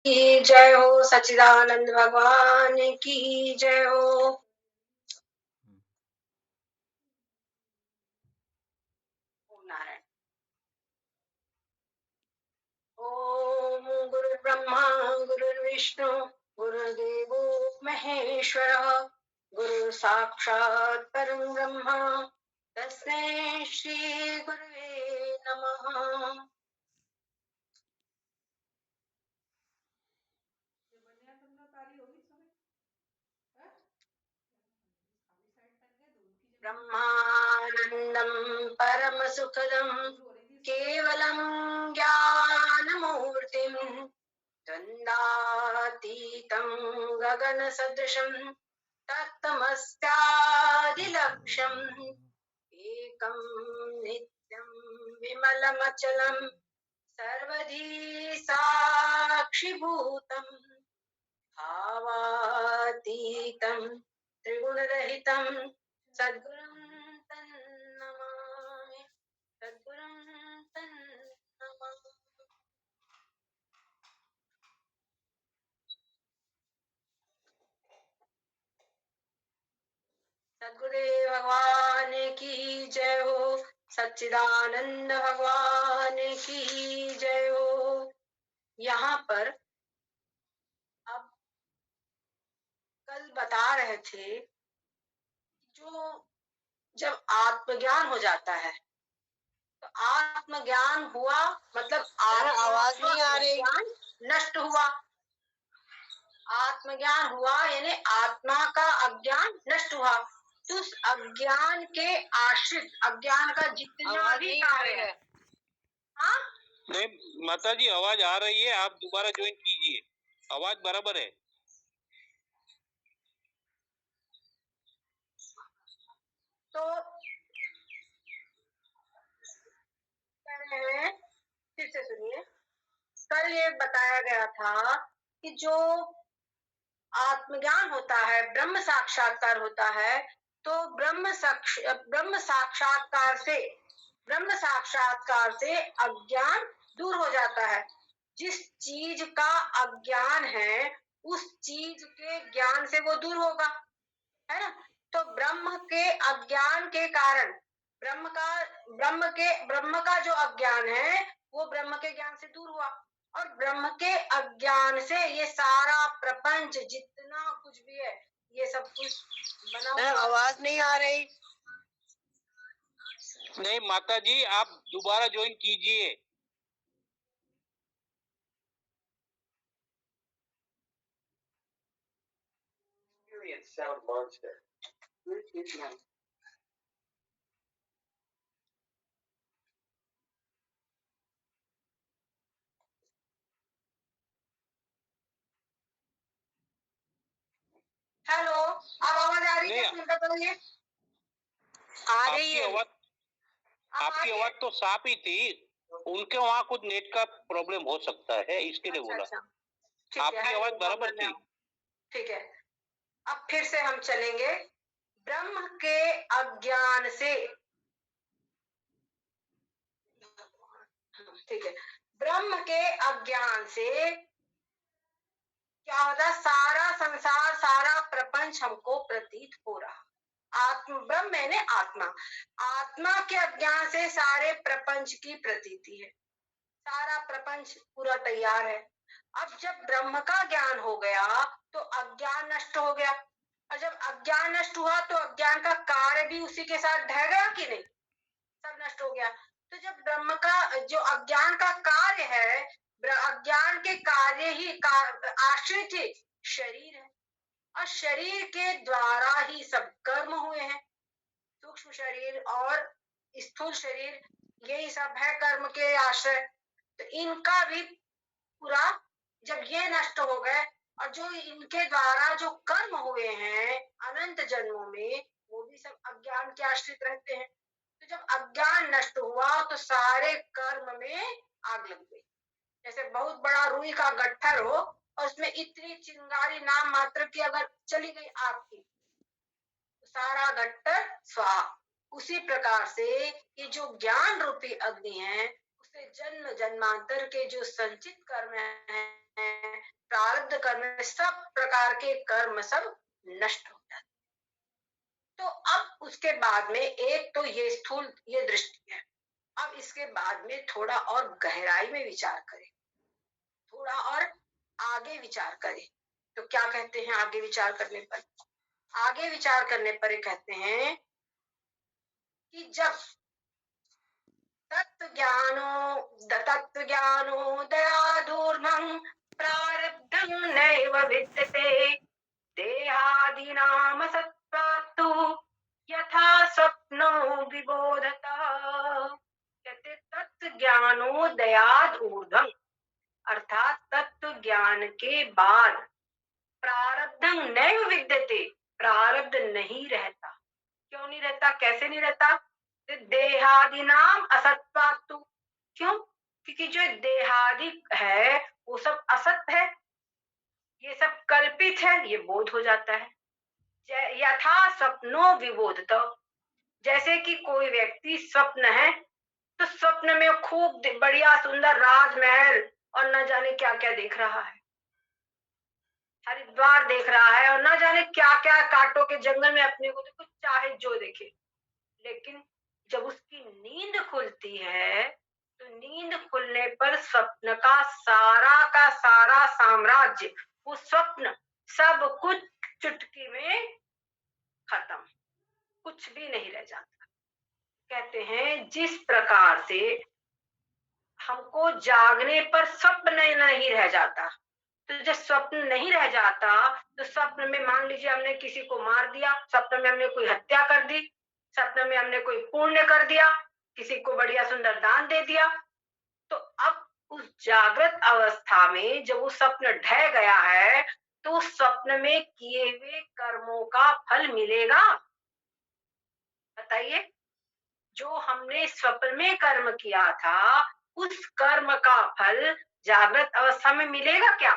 की जय हो, सच्चिदानंद भगवान की जय हो। ओम नारायण। ओम गुरु ब्रह्मा गुरुर्विष्णु गुरुदेवो महेश्वर गुरु साक्षात् परम ब्रह्म तस्मै श्री गुरुवे नमः। ब्रह्मानंदं परम सुखदं केवलं ज्ञानमूर्तिं द्वन्द्वातीतं गगनसदृशं तत्तमस्यादिलक्ष्यम् एकं नित्यं विमलमचलं सर्वधी साक्षिभूतम् भावातीतं त्रिगुणरहितं सद्गुरुं तन्नमामि, सद्गुरुं तन्नमामि। सद्गुरुदेव भगवान की जय हो, सच्चिदानंद भगवान की जय हो। यहाँ पर अब कल बता रहे थे जो जब आत्मज्ञान हो जाता है तो आत्मज्ञान हुआ मतलब आवाज नहीं आ रही, ज्ञान नष्ट हुआ। आत्मज्ञान हुआ यानी आत्मा का अज्ञान नष्ट हुआ। तो उस अज्ञान के आश्रित अज्ञान का जितना भी कार्य है, हाँ नहीं माता जी आवाज आ रही है, आप दोबारा ज्वाइन कीजिए, आवाज बराबर है। तो फिर से सुनिए, कल ये बताया गया था कि जो आत्मज्ञान होता है, ब्रह्म साक्षात्कार होता है, तो ब्रह्म साक्षात्कार से अज्ञान दूर हो जाता है। जिस चीज का अज्ञान है उस चीज के ज्ञान से वो दूर होगा, है ना। तो ब्रह्म के अज्ञान के कारण ब्रह्म का जो अज्ञान है वो ब्रह्म के ज्ञान से दूर हुआ, और ब्रह्म के अज्ञान से ये सारा प्रपंच जितना कुछ भी है ये सब कुछ बना हुआ। आवाज नहीं आ रही। नहीं माता जी आप दोबारा ज्वाइन कीजिए। Sound monster. हेलो, अब आवाज आ रही है? आ रही है। आपकी आवाज तो साफ ही थी, उनके वहाँ कुछ नेट का प्रॉब्लम हो सकता है, इसके लिए बोला। आपकी आवाज बराबर थी। ठीक है, अब फिर से हम चलेंगे। ब्रह्म के अज्ञान से, ठीक है, ब्रह्म के अज्ञान से क्या होता, सारा संसार सारा प्रपंच हमको प्रतीत हो रहा। ब्रह्म मैंने आत्मा के अज्ञान से सारे प्रपंच की प्रतीति है, सारा प्रपंच पूरा तैयार है। अब जब ब्रह्म का ज्ञान हो गया तो अज्ञान नष्ट हो गया, और जब अज्ञान नष्ट हुआ तो अज्ञान का कार्य भी उसी के साथ ढह गया कि नहीं, सब नष्ट हो गया। तो जब ब्रह्म का जो अज्ञान का कार्य है, अज्ञान के कार्य ही आश्रित ही शरीर है, और शरीर के द्वारा ही सब कर्म हुए हैं। सूक्ष्म शरीर और स्थूल शरीर यही सब है कर्म के आश्रय। तो इनका भी पूरा जब ये नष्ट हो गए, और जो इनके द्वारा जो कर्म हुए हैं अनंत जन्मों में वो भी सब अज्ञान के आश्रित रहते हैं। तो जब अज्ञान नष्ट हुआ तो सारे कर्म में आग लग गई। जैसे बहुत बड़ा रुई का गट्ठर हो और उसमें इतनी चिंगारी नाम मात्र की अगर चली गई आग की तो सारा गट्ठर स्वाहा। उसी प्रकार से ये जो ज्ञान रूपी अग्नि है उससे जन्म जन्मांतर के जो संचित कर्म हैं प्रारब्ध कर्म, सब प्रकार के कर्म सब नष्ट हो जाते। तो अब उसके बाद में एक तो ये स्थूल ये दृष्टि है। अब इसके बाद में थोड़ा और गहराई में विचार करें, थोड़ा और आगे विचार करें। तो क्या कहते हैं आगे विचार करने पर? आगे विचार करने पर ये कहते हैं कि जब तत्व ज्ञानो दयाधूर्णं प्रारब्धं नैव विद्यते देहादीनाम सत्त्वात्तु यथा स्वप्नो विबोधता। कहते तत्व ज्ञानो दयाद ऊर्ध्वं, अर्थात तत्व ज्ञान के बाद प्रारब्धं नैव विद्यते, प्रारब्ध नहीं रहता। क्यों नहीं रहता? कैसे नहीं रहता? देहादिनाम असत्वात्तु। क्यों? क्योंकि जो देहादि है वो सब असत है, ये सब कल्पित है, ये बोध हो जाता है। यथा स्वप्नो विबोधत, जैसे कि कोई व्यक्ति स्वप्न है तो स्वप्न में खूब बढ़िया सुंदर राजमहल और न जाने क्या क्या देख रहा है, हरिद्वार देख रहा है और न जाने क्या क्या कांटों के जंगल में अपने को तो चाहे जो देखे। लेकिन जब उसकी नींद खुलती है तो नींद खुलने पर स्वप्न का सारा साम्राज्य, वो स्वप्न सब कुछ चुटकी में खत्म, कुछ भी नहीं रह जाता। कहते हैं जिस प्रकार से हमको जागने पर स्वप्न नहीं रह जाता, तो जब स्वप्न नहीं रह जाता तो स्वप्न में मान लीजिए हमने किसी को मार दिया, स्वप्न में हमने कोई हत्या कर दी, स्वप्न में हमने कोई पुण्य कर दिया, किसी को बढ़िया सुंदर दान दे दिया, तो अब उस जागृत अवस्था में जब वो स्वप्न ढह गया है तो उस स्वप्न में किए हुए कर्मों का फल मिलेगा? बताइए। जो हमने स्वप्न में कर्म किया था उस कर्म का फल जागृत अवस्था में मिलेगा क्या?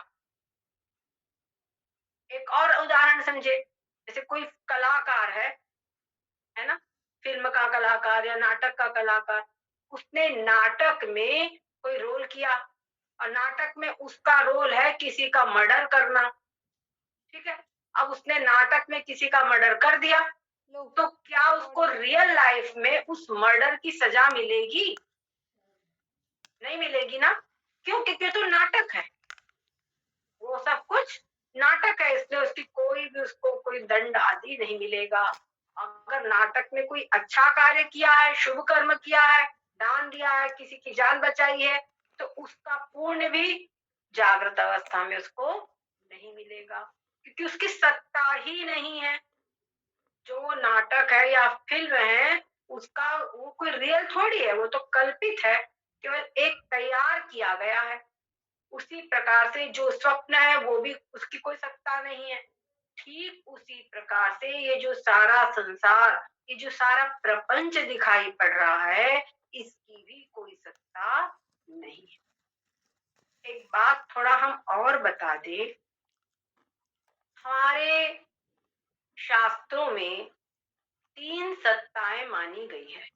एक और उदाहरण समझे, जैसे कोई कलाकार है ना, फिल्म का कलाकार या नाटक का कलाकार, उसने नाटक में कोई रोल किया और नाटक में उसका रोल है किसी का मर्डर करना, ठीक है। अब उसने नाटक में किसी का मर्डर कर दिया, तो क्या उसको रियल लाइफ में उस मर्डर की सजा मिलेगी? नहीं मिलेगी ना। क्यों? क्योंकि तो नाटक है, वो सब कुछ नाटक है, इसलिए उसकी कोई भी उसको कोई दंड आदि नहीं मिलेगा। अगर नाटक में कोई अच्छा कार्य किया है, शुभ कर्म किया है, दान दिया है, किसी की जान बचाई है, तो उसका पुण्य भी जागृत अवस्था में उसको नहीं मिलेगा, क्योंकि उसकी सत्ता ही नहीं है। जो नाटक है या फिल्म है उसका वो कोई रियल थोड़ी है, वो तो कल्पित है, केवल एक तैयार किया गया है। उसी प्रकार से जो स्वप्न है वो भी उसकी कोई सत्ता नहीं है। ठीक उसी प्रकार से ये जो सारा संसार, ये जो सारा प्रपंच दिखाई पड़ रहा है, इसकी भी कोई सत्ता नहीं है। एक बात थोड़ा हम और बता दें, हमारे शास्त्रों में 3 सत्ताएं मानी गई है।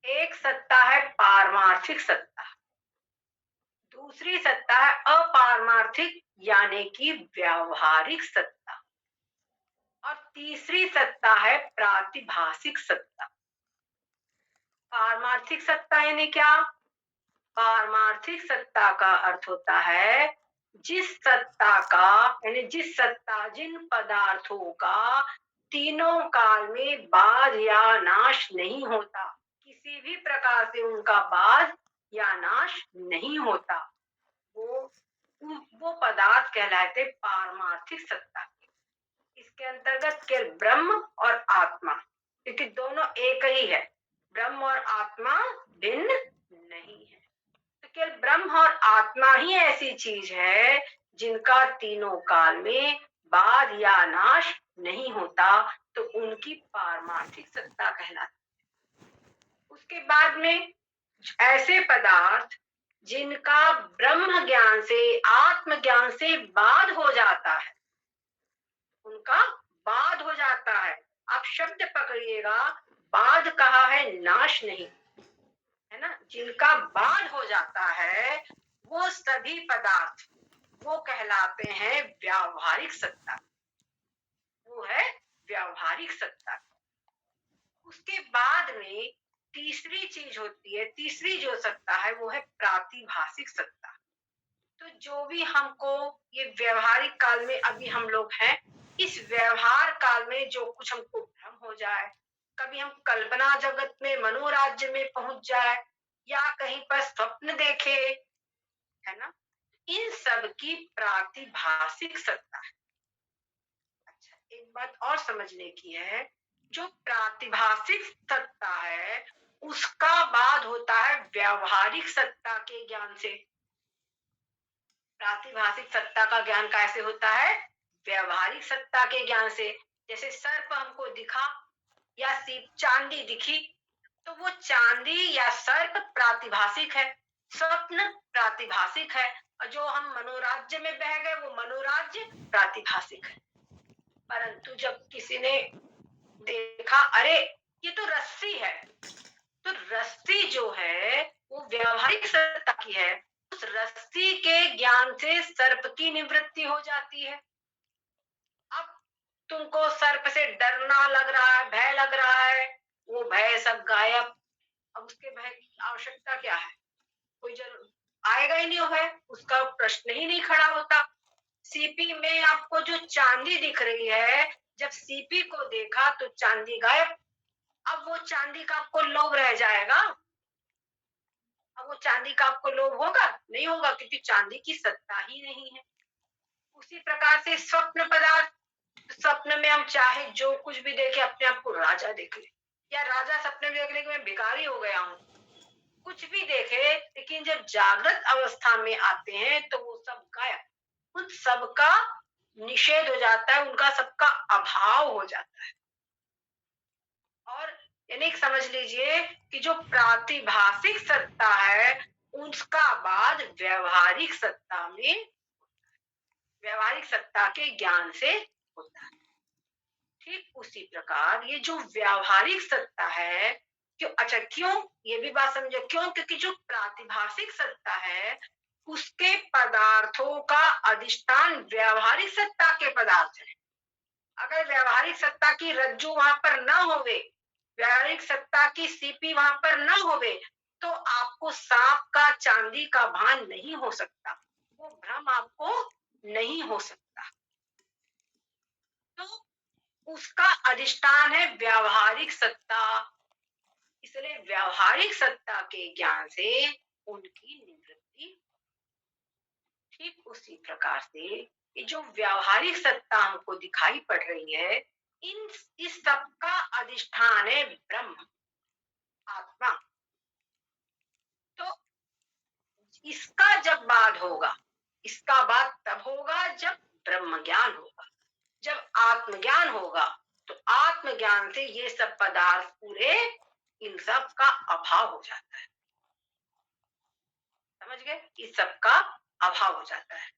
एक सत्ता है पारमार्थिक सत्ता, दूसरी सत्ता है अपारमार्थिक यानी कि व्यावहारिक सत्ता, और तीसरी सत्ता है प्रातिभाषिक सत्ता। पारमार्थिक सत्ता यानी क्या? पारमार्थिक सत्ता का अर्थ होता है जिस सत्ता का यानी जिस सत्ता जिन पदार्थों का तीनों काल में बाध या नाश नहीं होता, किसी भी प्रकार से उनका बाध या नाश नहीं होता, वो पदार्थ कहलाते पारमार्थिक सत्ता। इसके अंतर्गत केवल ब्रह्म और आत्मा, क्योंकि दोनों एक ही है, ब्रह्म और आत्मा भिन्न नहीं है। तो केवल ब्रह्म और आत्मा ही ऐसी चीज है जिनका तीनों काल में बाध या नाश नहीं होता, तो उनकी पारमार्थिक सत्ता कहलाती है। उसके बाद में ऐसे पदार्थ जिनका ब्रह्म ज्ञान से आत्म ज्ञान से बाध हो जाता है, उनका बाध हो जाता है। आप शब्द पकड़िएगा, बाध कहा है नाश नहीं, है ना। जिनका बाध हो जाता है वो सभी पदार्थ वो कहलाते हैं व्यावहारिक सत्ता। वो है व्यावहारिक सत्ता। उसके बाद में तीसरी चीज होती है, तीसरी जो सत्ता है वो है प्रातिभाषिक सत्ता। तो जो भी हमको ये व्यवहारिक काल में अभी हम लोग हैं, इस व्यवहार काल में जो कुछ हमको भ्रम हो जाए, कभी हम कल्पना जगत में मनोराज्य में पहुंच जाए या कहीं पर स्वप्न देखे, है ना, इन सब की प्रातिभाषिक सत्ता है। अच्छा, एक बात और समझने की है, जो प्रातिभाषिक सत्ता है उसका बाद होता है व्यावहारिक सत्ता के ज्ञान से। प्रातिभाषिक सत्ता का ज्ञान कैसे होता है? व्यवहारिक सत्ता के ज्ञान से। जैसे सर्प हमको दिखा या चांदी दिखी, तो वो चांदी या सर्प प्रातिभाषिक है, स्वप्न प्रातिभाषिक है, और जो हम मनोराज्य में बह गए वो मनोराज्य प्रातिभाषिक है। परंतु जब किसी ने देखा अरे ये तो रस्सी है, तो रस्सी जो है वो व्यवहारिक सत्ता की है, उस रस्सी के ज्ञान से सर्प की निवृत्ति हो जाती है। अब तुमको सर्प से डरना लग रहा है, भय लग रहा है, वो भय सब गायब। अब उसके भय की आवश्यकता क्या है? कोई जरूर आएगा ही नहीं, हो भय, उसका प्रश्न ही नहीं खड़ा होता। सीपी में आपको जो चांदी दिख रही है, जब सीपी को देखा तो चांदी गायब। अब वो चांदी का आपको लोभ रह जाएगा? अब वो चांदी का आपको लोभ होगा? नहीं होगा, क्योंकि चांदी की सत्ता ही नहीं है। उसी प्रकार से स्वप्न पदार्थ, स्वप्न में हम चाहे जो कुछ भी देखे, अपने आप को राजा देख ले, या राजा सपने में देख ले कि मैं भिखारी हो गया हूँ, कुछ भी देखे, लेकिन जब जागृत अवस्था में आते हैं तो वो सब गायब, उन सबका निषेध हो जाता है, उनका सबका अभाव हो जाता है। और यानी समझ लीजिए कि जो प्रातिभाषिक सत्ता है उसका बाद व्यवहारिक सत्ता में, व्यवहारिक सत्ता के ज्ञान से होता है। ठीक उसी प्रकार ये जो व्यवहारिक सत्ता है, क्यों, अच्छा क्यों, ये भी बात समझो क्यों, क्योंकि जो प्रातिभाषिक सत्ता है उसके पदार्थों का अधिष्ठान व्यवहारिक सत्ता के पदार्थ है। अगर व्यवहारिक सत्ता की रज्जू वहां पर न होवे, व्यवहारिक सत्ता की सीपी वहां पर न होवे, तो आपको सांप का चांदी का भान नहीं हो सकता, वो भ्रम आपको नहीं हो सकता। तो उसका अधिष्ठान है व्यवहारिक सत्ता, इसलिए व्यवहारिक सत्ता के ज्ञान से उनकी निवृत्ति। ठीक उसी प्रकार से ये जो व्यवहारिक सत्ता हमको दिखाई पड़ रही है, इस सब का अधिष्ठान है ब्रह्म, आत्मा। तो इसका जब बाद होगा, इसका बाद तब होगा जब ब्रह्म ज्ञान होगा, जब आत्मज्ञान होगा, तो आत्मज्ञान से ये सब पदार्थ पूरे, इन सब का अभाव हो जाता है। समझ गए? इस सब का अभाव हो जाता है।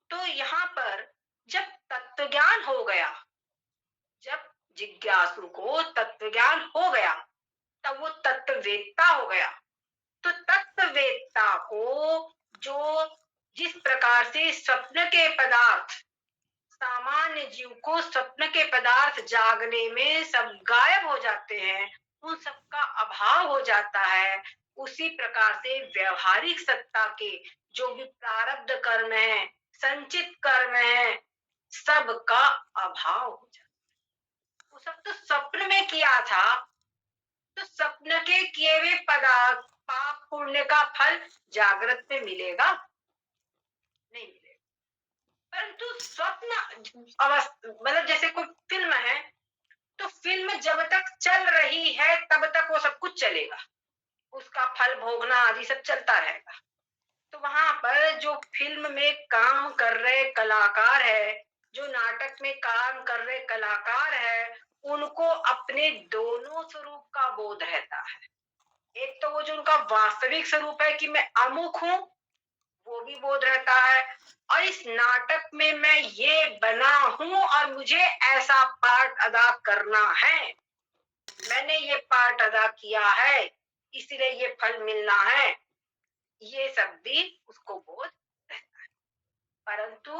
तो यहाँ पर जब तत्व ज्ञान हो गया, जब जिज्ञासु को तत्व ज्ञान हो गया, तब वो तत्ववेत्ता हो गया। तो तत्ववेत्ता को जो जिस प्रकार से स्वप्न के पदार्थ, सामान्य जीव को स्वप्न के पदार्थ जागने में सब गायब हो जाते हैं, उन सब का अभाव हो जाता है, उसी प्रकार से व्यवहारिक सत्ता के जो भी प्रारब्ध कर्म है, संचित कर्म है, सब का अभाव हो जाता है। वो सब तो स्वप्न में किया था, तो स्वप्न के किए हुए पदार्थ, पाप पुण्य का फल जागृत में मिलेगा? नहीं मिलेगा। परंतु स्वप्न अवस्था, मतलब जैसे कोई फिल्म है, तो फिल्म जब तक चल रही है तब तक वो सब कुछ चलेगा, उसका फल भोगना आदि सब चलता रहेगा। तो वहां पर जो फिल्म में काम कर रहे कलाकार है, जो नाटक में काम कर रहे कलाकार है, उनको अपने दोनों स्वरूप का बोध रहता है। एक तो वो जो उनका वास्तविक स्वरूप है कि मैं अमुक हूं, वो भी बोध रहता है, और इस नाटक में मैं ये बना हूं और मुझे ऐसा पार्ट अदा करना है, मैंने ये पार्ट अदा किया है, इसलिए ये फल मिलना है, ये सब भी उसको बोध रहता है। परंतु